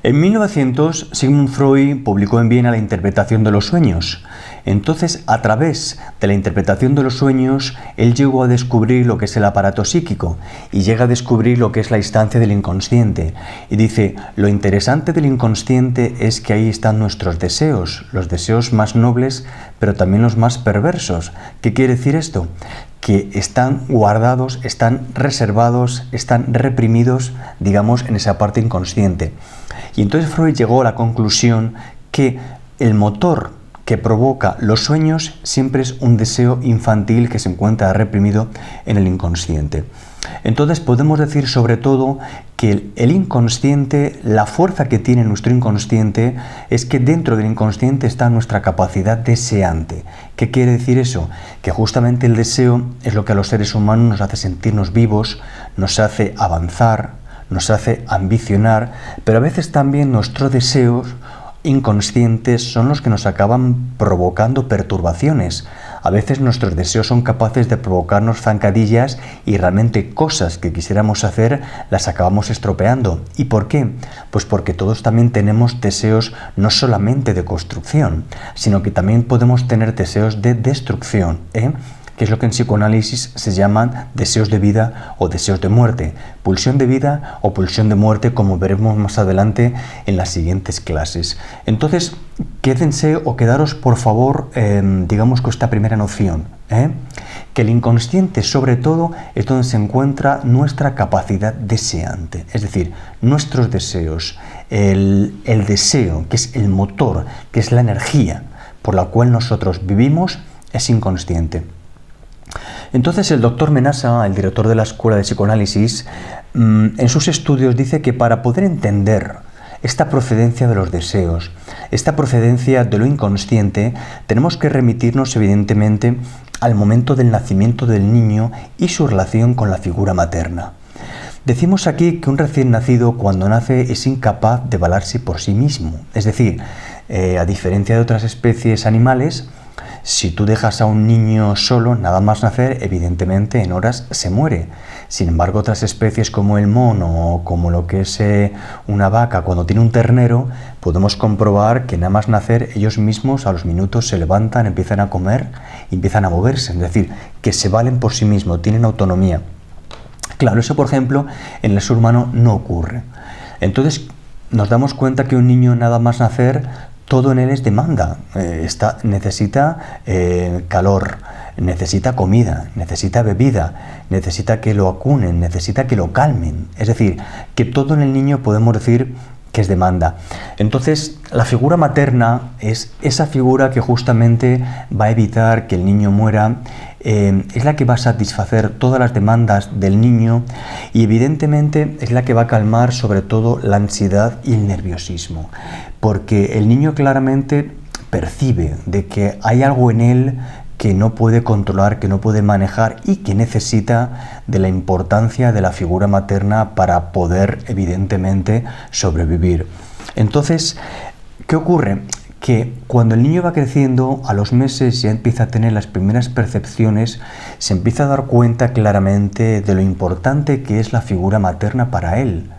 En 1900, Sigmund Freud publicó en Viena la interpretación de los sueños. Entonces, a través de la interpretación de los sueños, él llegó a descubrir lo que es el aparato psíquico y llega a descubrir lo que es la instancia del inconsciente. Y dice, lo interesante del inconsciente es que ahí están nuestros deseos, los deseos más nobles, pero también los más perversos. ¿Qué quiere decir esto? Que están guardados, están reservados, están reprimidos, digamos, en esa parte inconsciente. Y entonces Freud llegó a la conclusión que el motor que provoca los sueños siempre es un deseo infantil que se encuentra reprimido en el inconsciente. Entonces podemos decir sobre todo que el inconsciente, la fuerza que tiene nuestro inconsciente es que dentro del inconsciente está nuestra capacidad deseante. ¿Qué quiere decir eso? Que justamente el deseo es lo que a los seres humanos nos hace sentirnos vivos, nos hace avanzar, nos hace ambicionar, pero a veces también nuestros deseos inconscientes son los que nos acaban provocando perturbaciones. A veces nuestros deseos son capaces de provocarnos zancadillas y realmente cosas que quisiéramos hacer las acabamos estropeando. ¿Y por qué? Pues porque todos también tenemos deseos no solamente de construcción, sino que también podemos tener deseos de destrucción, que es lo que en psicoanálisis se llaman deseos de vida o deseos de muerte, pulsión de vida o pulsión de muerte, como veremos más adelante en las siguientes clases. Entonces, quédense o quedaros por favor, digamos, con esta primera noción, que el inconsciente sobre todo es donde se encuentra nuestra capacidad deseante, es decir, nuestros deseos, el deseo, que es el motor, que es la energía por la cual nosotros vivimos, es inconsciente. Entonces el doctor Menasa, el director de la Escuela de Psicoanálisis, en sus estudios dice que para poder entender esta procedencia de los deseos, esta procedencia de lo inconsciente, tenemos que remitirnos evidentemente al momento del nacimiento del niño y su relación con la figura materna. Decimos aquí que un recién nacido cuando nace es incapaz de valerse por sí mismo, es decir, a diferencia de otras especies animales, si tú dejas a un niño solo, nada más nacer, evidentemente en horas se muere. Sin embargo, otras especies como el mono o como lo que es una vaca, cuando tiene un ternero, podemos comprobar que nada más nacer ellos mismos a los minutos se levantan, empiezan a comer y empiezan a moverse. Es decir, que se valen por sí mismos, tienen autonomía. Claro, eso por ejemplo en el ser humano no ocurre. Entonces nos damos cuenta que un niño nada más nacer, todo en él es demanda, necesita calor, necesita comida, necesita bebida, necesita que lo acunen, necesita que lo calmen. Es decir, que todo en el niño podemos decir que es demanda. Entonces, la figura materna es esa figura que justamente va a evitar que el niño muera, es la que va a satisfacer todas las demandas del niño y evidentemente es la que va a calmar sobre todo la ansiedad y el nerviosismo, porque el niño claramente percibe de que hay algo en él que no puede controlar, que no puede manejar y que necesita de la importancia de la figura materna para poder evidentemente sobrevivir. Entonces, ¿qué ocurre? Que cuando el niño va creciendo, a los meses ya empieza a tener las primeras percepciones, se empieza a dar cuenta claramente de lo importante que es la figura materna para él.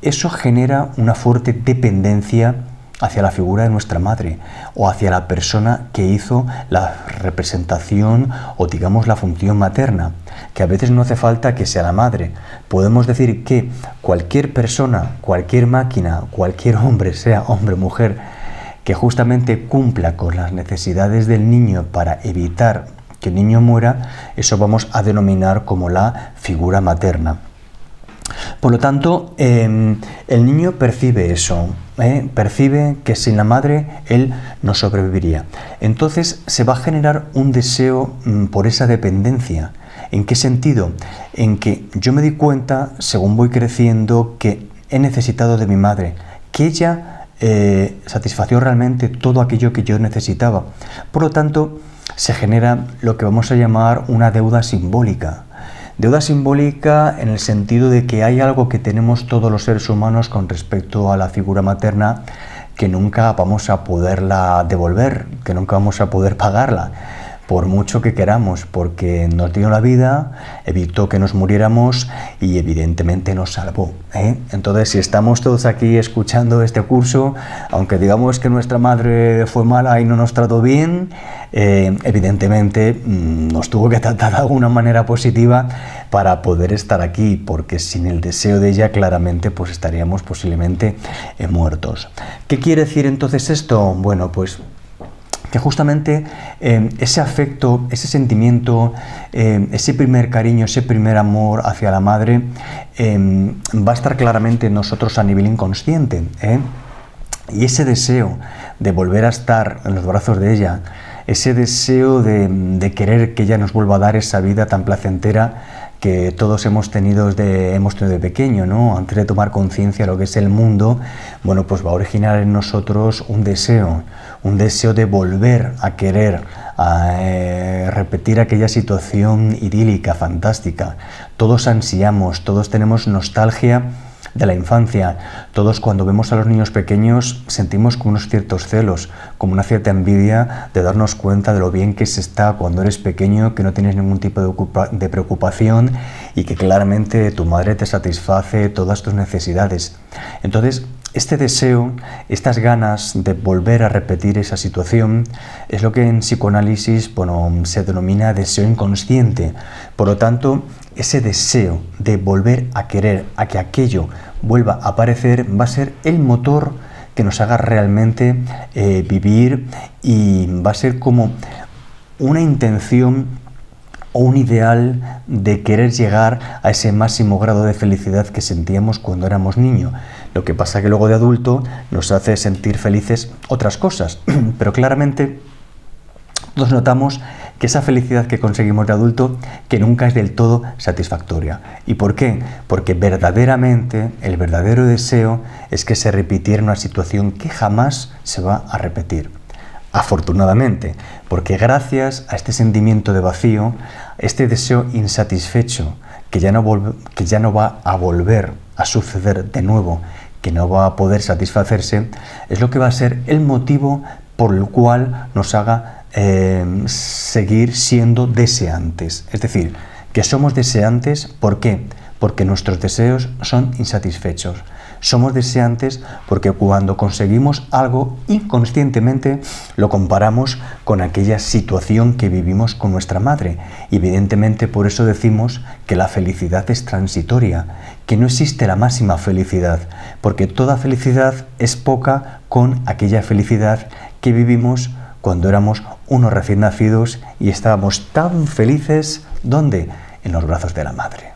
Eso genera una fuerte dependencia hacia la figura de nuestra madre o hacia la persona que hizo la representación o digamos la función materna, que a veces no hace falta que sea la madre. Podemos decir que cualquier persona, cualquier máquina, cualquier hombre, sea hombre o mujer, que justamente cumpla con las necesidades del niño para evitar que el niño muera, eso vamos a denominar como la figura materna. Por lo tanto, el niño percibe eso, percibe que sin la madre él no sobreviviría. Entonces se va a generar un deseo por esa dependencia. ¿En qué sentido? En que yo me di cuenta, según voy creciendo, que he necesitado de mi madre, que ella satisfació realmente todo aquello que yo necesitaba. Por lo tanto, se genera lo que vamos a llamar una deuda simbólica. Deuda simbólica en el sentido de que hay algo que tenemos todos los seres humanos con respecto a la figura materna que nunca vamos a poderla devolver, que nunca vamos a poder pagarla. por mucho que queramos, porque nos dio la vida, evitó que nos muriéramos y evidentemente nos salvó, ¿eh? Entonces, si estamos todos aquí escuchando este curso, aunque digamos que nuestra madre fue mala y no nos trató bien, evidentemente nos tuvo que tratar de alguna manera positiva para poder estar aquí, porque sin el deseo de ella claramente pues estaríamos posiblemente muertos. ¿Qué quiere decir entonces esto? Bueno, pues que justamente ese afecto, ese sentimiento, ese primer cariño, ese primer amor hacia la madre va a estar claramente en nosotros a nivel inconsciente, ¿eh? Y ese deseo de volver a estar en los brazos de ella, ese deseo de querer que ella nos vuelva a dar esa vida tan placentera que todos hemos tenido de pequeño, ¿no? Antes de tomar conciencia de lo que es el mundo, bueno, pues va a originar en nosotros un deseo de volver a querer, a repetir aquella situación idílica, fantástica. Todos ansiamos, todos tenemos nostalgia de la infancia. Todos, cuando vemos a los niños pequeños, sentimos como unos ciertos celos, como una cierta envidia de darnos cuenta de lo bien que se está cuando eres pequeño, que no tienes ningún tipo de preocupación y que claramente tu madre te satisface todas tus necesidades. Entonces, este deseo, estas ganas de volver a repetir esa situación es lo que en psicoanálisis, bueno, se denomina deseo inconsciente. Por lo tanto, ese deseo de volver a querer, a que aquello vuelva a aparecer, va a ser el motor que nos haga realmente vivir, y va a ser como una intención o un ideal de querer llegar a ese máximo grado de felicidad que sentíamos cuando éramos niños. Lo que pasa que luego de adulto nos hace sentir felices otras cosas, pero claramente todos notamos que esa felicidad que conseguimos de adulto que nunca es del todo satisfactoria. ¿Y por qué? Porque verdaderamente el verdadero deseo es que se repitiera una situación que jamás se va a repetir. Afortunadamente, porque gracias a este sentimiento de vacío, este deseo insatisfecho que ya no va a volver a suceder de nuevo, que no va a poder satisfacerse, es lo que va a ser el motivo por el cual nos haga seguir siendo deseantes. Es decir, que somos deseantes, ¿por qué? Porque nuestros deseos son insatisfechos. Somos deseantes porque cuando conseguimos algo, inconscientemente lo comparamos con aquella situación que vivimos con nuestra madre. Y evidentemente por eso decimos que la felicidad es transitoria, que no existe la máxima felicidad, porque toda felicidad es poca con aquella felicidad que vivimos cuando éramos unos recién nacidos y estábamos tan felices, ¿dónde? En los brazos de la madre.